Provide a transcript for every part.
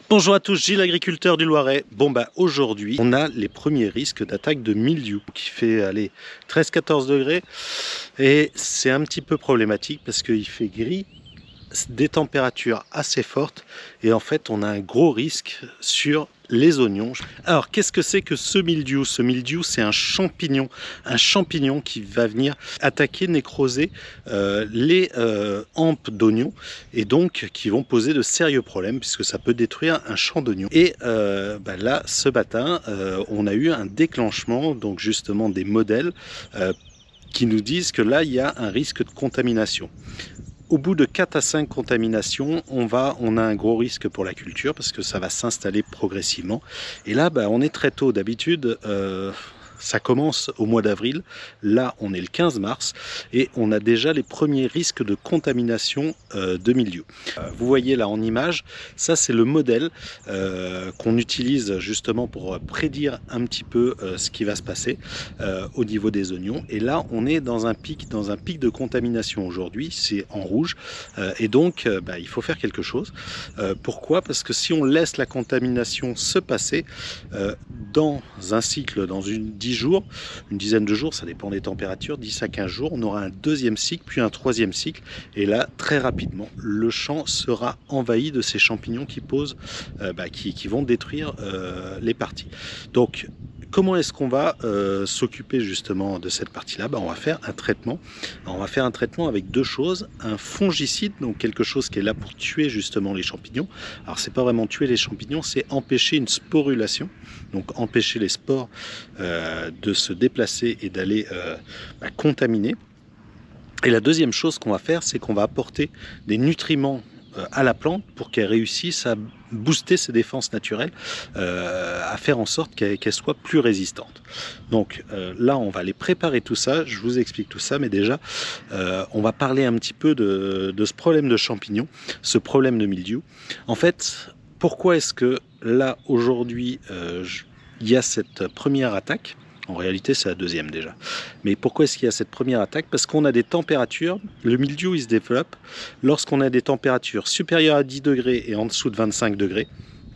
Bonjour à tous, Gilles, agriculteur du Loiret. Aujourd'hui, on a les premiers risques d'attaque de mildiou qui fait aller 13-14 degrés et c'est un petit peu problématique parce qu'il fait gris, des températures assez fortes et en fait on a un gros risque sur les oignons. Alors qu'est-ce que c'est que ce mildiou? Ce mildiou, c'est un champignon qui va venir attaquer, nécroser les hampes d'oignons et donc qui vont poser de sérieux problèmes puisque ça peut détruire un champ d'oignons. Et là, ce matin, on a eu un déclenchement, donc justement des modèles qui nous disent que là, il y a un risque de contamination. Au bout de 4 à 5 contaminations, on a un gros risque pour la culture parce que ça va s'installer progressivement. Et là, on est très tôt. D'habitude, ça commence au mois d'avril. Là, on est le 15 mars et on a déjà les premiers risques de contamination de mildiou. Vous voyez là en image, ça c'est le modèle qu'on utilise justement pour prédire un petit peu ce qui va se passer au niveau des oignons. Et là, on est dans un pic de contamination aujourd'hui, c'est en rouge. Et donc, il faut faire quelque chose. Pourquoi? Parce que si on laisse la contamination se passer dans un cycle, dans une dizaine de jours, ça dépend des températures, 10 à 15 jours, on aura un deuxième cycle, puis un troisième cycle, et là, très rapidement, le champ sera envahi de ces champignons qui posent, qui vont détruire les parties. Donc, comment est-ce qu'on va s'occuper justement de cette partie-là? On va faire un traitement. On va faire un traitement avec deux choses. Un fongicide, donc quelque chose qui est là pour tuer justement les champignons. Alors c'est pas vraiment tuer les champignons, c'est empêcher une sporulation. Donc empêcher les spores de se déplacer et d'aller contaminer. Et la deuxième chose qu'on va faire, c'est qu'on va apporter des nutriments à la plante pour qu'elle réussisse à booster ses défenses naturelles, à faire en sorte qu'elle soit plus résistante. Donc là, on va aller préparer tout ça, je vous explique tout ça, mais déjà, on va parler un petit peu de ce problème de champignons, ce problème de mildiou. En fait, pourquoi est-ce que là, aujourd'hui, il y a cette première attaque? En réalité, c'est la deuxième déjà. Mais pourquoi est-ce qu'il y a cette première attaque? Parce qu'on a des températures, le mildiou il se développe lorsqu'on a des températures supérieures à 10 degrés et en dessous de 25 degrés.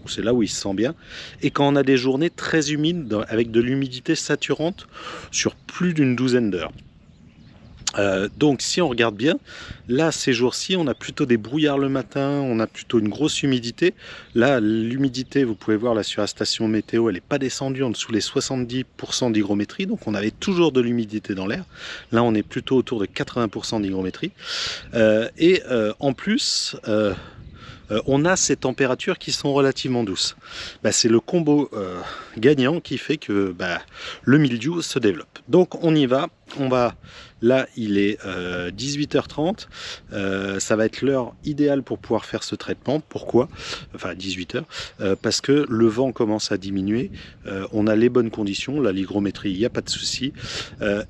C'est là où il se sent bien. Et quand on a des journées très humides, avec de l'humidité saturante sur plus d'une douzaine d'heures. Donc si on regarde bien, là ces jours-ci on a plutôt des brouillards le matin, on a plutôt une grosse humidité. Là l'humidité, vous pouvez voir là sur la station météo, elle n'est pas descendue en dessous les 70% d'hygrométrie, donc on avait toujours de l'humidité dans l'air. Là on est plutôt autour de 80% d'hygrométrie. En plus, on a ces températures qui sont relativement douces. C'est le combo gagnant qui fait que le mildiou se développe. Donc on y va, là il est 18h30, ça va être l'heure idéale pour pouvoir faire ce traitement. Pourquoi? Enfin 18h, parce que le vent commence à diminuer, on a les bonnes conditions, là l'hygrométrie, il n'y a pas de souci,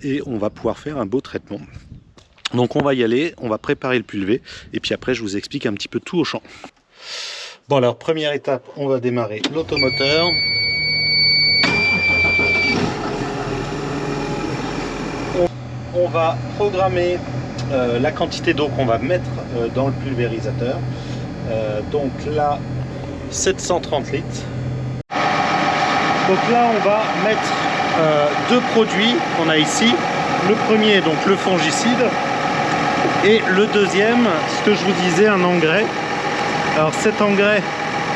et on va pouvoir faire un beau traitement. Donc on va y aller, on va préparer le pulvé et puis après je vous explique un petit peu tout au champ. Bon alors première étape, on va démarrer l'automoteur. On va programmer la quantité d'eau qu'on va mettre dans le pulvérisateur. Donc là 730 litres. Donc là on va mettre deux produits qu'on a ici. Le premier donc le fongicide. Et le deuxième, ce que je vous disais, un engrais. Alors cet engrais,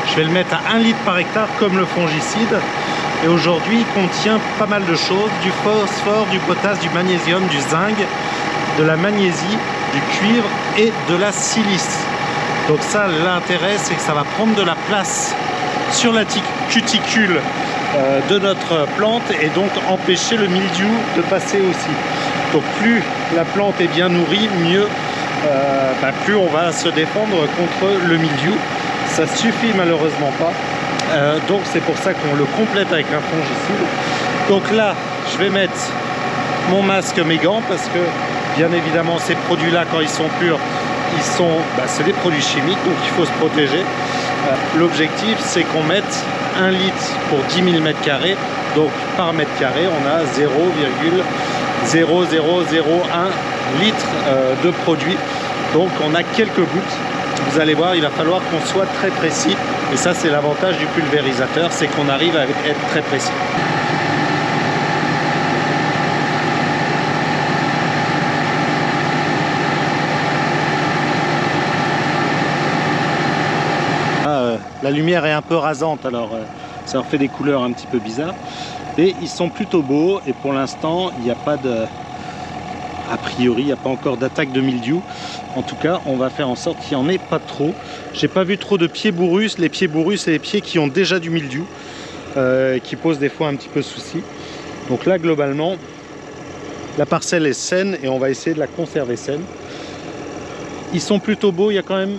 je vais le mettre à 1 litre par hectare comme le fongicide. Et aujourd'hui, il contient pas mal de choses, du phosphore, du potasse, du magnésium, du zinc, de la magnésie, du cuivre et de la silice. Donc ça, l'intérêt, c'est que ça va prendre de la place sur la cuticule de notre plante et donc empêcher le mildiou de passer aussi. Donc plus la plante est bien nourrie, mieux, plus on va se défendre contre le mildiou. Ça suffit malheureusement pas. Donc c'est pour ça qu'on le complète avec un fongicide. Donc là, je vais mettre mon masque, mes gants, parce que bien évidemment ces produits-là, quand ils sont purs, c'est des produits chimiques, donc il faut se protéger. L'objectif, c'est qu'on mette 1 litre pour 10 000 m². Donc par mètre carré, on a 0,0001 litre de produit. Donc on a quelques gouttes vous allez voir, il va falloir qu'on soit très précis. Et ça, c'est l'avantage du pulvérisateur, c'est qu'on arrive à être très précis. La lumière est un peu rasante, alors ça leur fait des couleurs un petit peu bizarres. Et ils sont plutôt beaux, et pour l'instant, il n'y a pas de... A priori, il n'y a pas encore d'attaque de mildiou. En tout cas, on va faire en sorte qu'il n'y en ait pas trop. J'ai pas vu trop de pieds bourrus. Les pieds bourrus, c'est les pieds qui ont déjà du mildiou, qui posent des fois un petit peu souci. Donc là, globalement, la parcelle est saine et on va essayer de la conserver saine. Ils sont plutôt beaux. Il y a quand même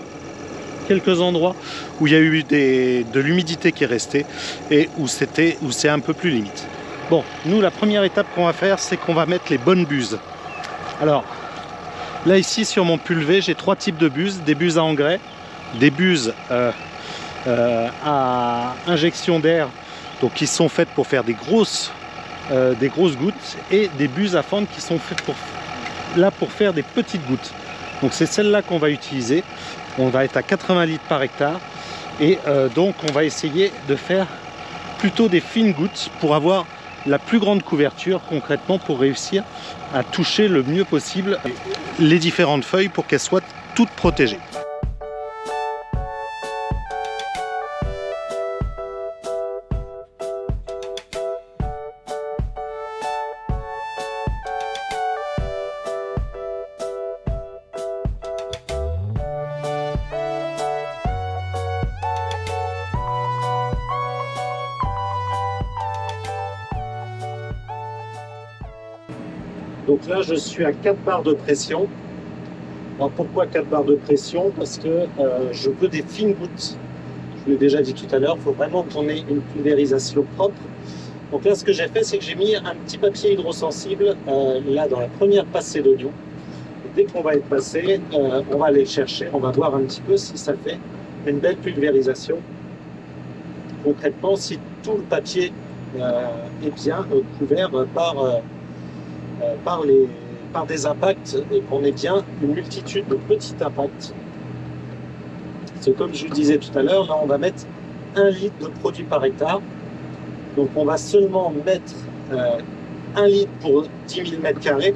quelques endroits où il y a eu de l'humidité qui est restée et où c'est un peu plus limite. Bon, nous, la première étape qu'on va faire, c'est qu'on va mettre les bonnes buses. Alors, là ici sur mon pulvé, j'ai 3 types de buses. Des buses à engrais, des buses à injection d'air, donc qui sont faites pour faire des grosses gouttes, et des buses à fente qui sont faites pour faire des petites gouttes. Donc c'est celle-là qu'on va utiliser. On va être à 80 litres par hectare, et donc on va essayer de faire plutôt des fines gouttes pour avoir la plus grande couverture concrètement, pour réussir à toucher le mieux possible les différentes feuilles pour qu'elles soient toutes protégées. Donc là, je suis à 4 bars de pression. Alors pourquoi 4 bars de pression? Parce que je veux des fines gouttes. Je vous l'ai déjà dit tout à l'heure, il faut vraiment qu'on ait une pulvérisation propre. Donc là, ce que j'ai fait, c'est que j'ai mis un petit papier hydrosensible là dans la première passée d'oignon. Dès qu'on va être passé, on va aller chercher, on va voir un petit peu si ça fait une belle pulvérisation. Concrètement, si tout le papier est bien couvert par des impacts, et qu'on ait bien une multitude de petits impacts. C'est comme je vous disais tout à l'heure, là on va mettre 1 litre de produit par hectare. Donc on va seulement mettre 1 litre pour 10 000 m².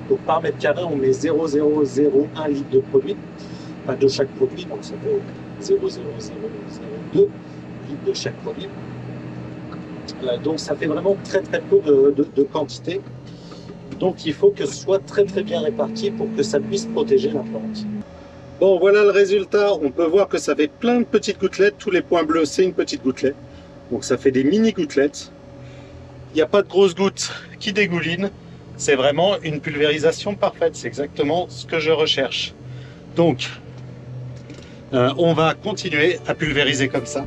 Donc par mètre carré on met 0,001 litre de produit, enfin de chaque produit, donc ça fait 0,0002 litres de chaque produit. Donc ça fait vraiment très peu de quantité. Donc il faut que ce soit très bien réparti pour que ça puisse protéger la plante. Bon, voilà le résultat. On peut voir que ça fait plein de petites gouttelettes. Tous les points bleus, c'est une petite gouttelette. Donc ça fait des mini gouttelettes. Il n'y a pas de grosses gouttes qui dégoulinent. C'est vraiment une pulvérisation parfaite. C'est exactement ce que je recherche. Donc, on va continuer à pulvériser comme ça.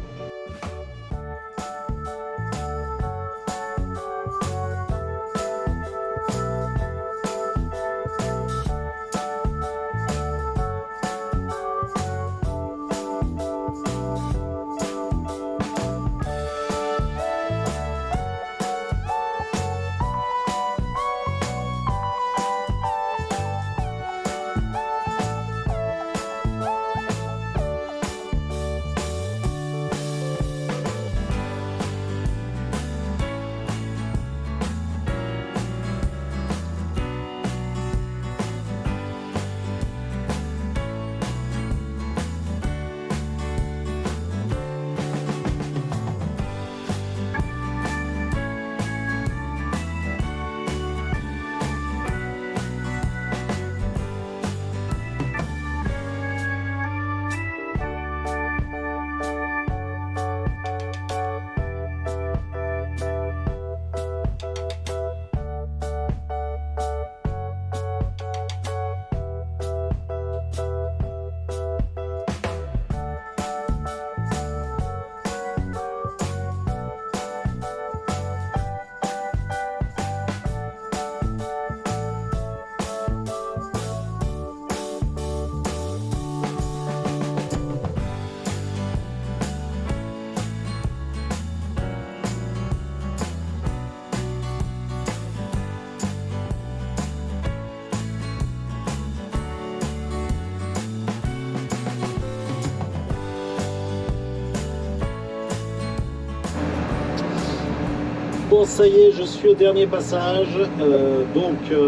Bon, ça y est, je suis au dernier passage,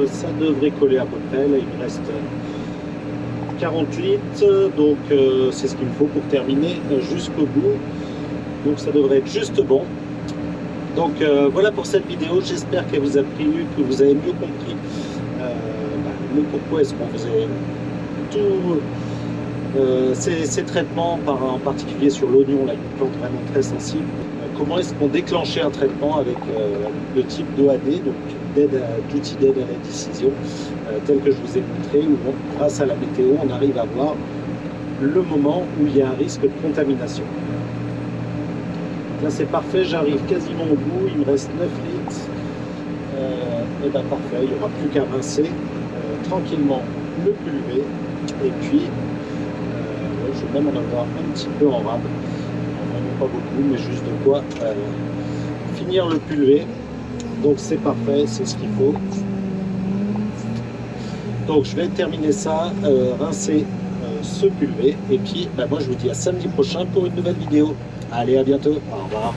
ça devrait coller à peu près. Là, il me reste 40 litres, donc c'est ce qu'il me faut pour terminer jusqu'au bout. Donc ça devrait être juste bon. Donc voilà pour cette vidéo, j'espère qu'elle vous a plu, que vous avez mieux compris le pourquoi est-ce qu'on faisait tout ces traitements, en particulier sur l'oignon, là, une plante vraiment très sensible. Comment est-ce qu'on déclenchait un traitement avec le type d'OAD, donc d'outils d'aide à la décision, tel que je vous ai montré, où grâce à la météo, on arrive à voir le moment où il y a un risque de contamination. Là c'est parfait, j'arrive quasiment au bout, il me reste 9 litres. Et bien parfait, il n'y aura plus qu'à rincer tranquillement le pulvé. Et puis, je vais même en avoir un petit peu en rab. Vraiment pas beaucoup, mais juste de quoi finir le pulvé. Donc c'est parfait, c'est ce qu'il faut. Donc je vais terminer ça, rincer ce pulvé. Et puis, moi je vous dis à samedi prochain pour une nouvelle vidéo. Allez, à bientôt, au revoir.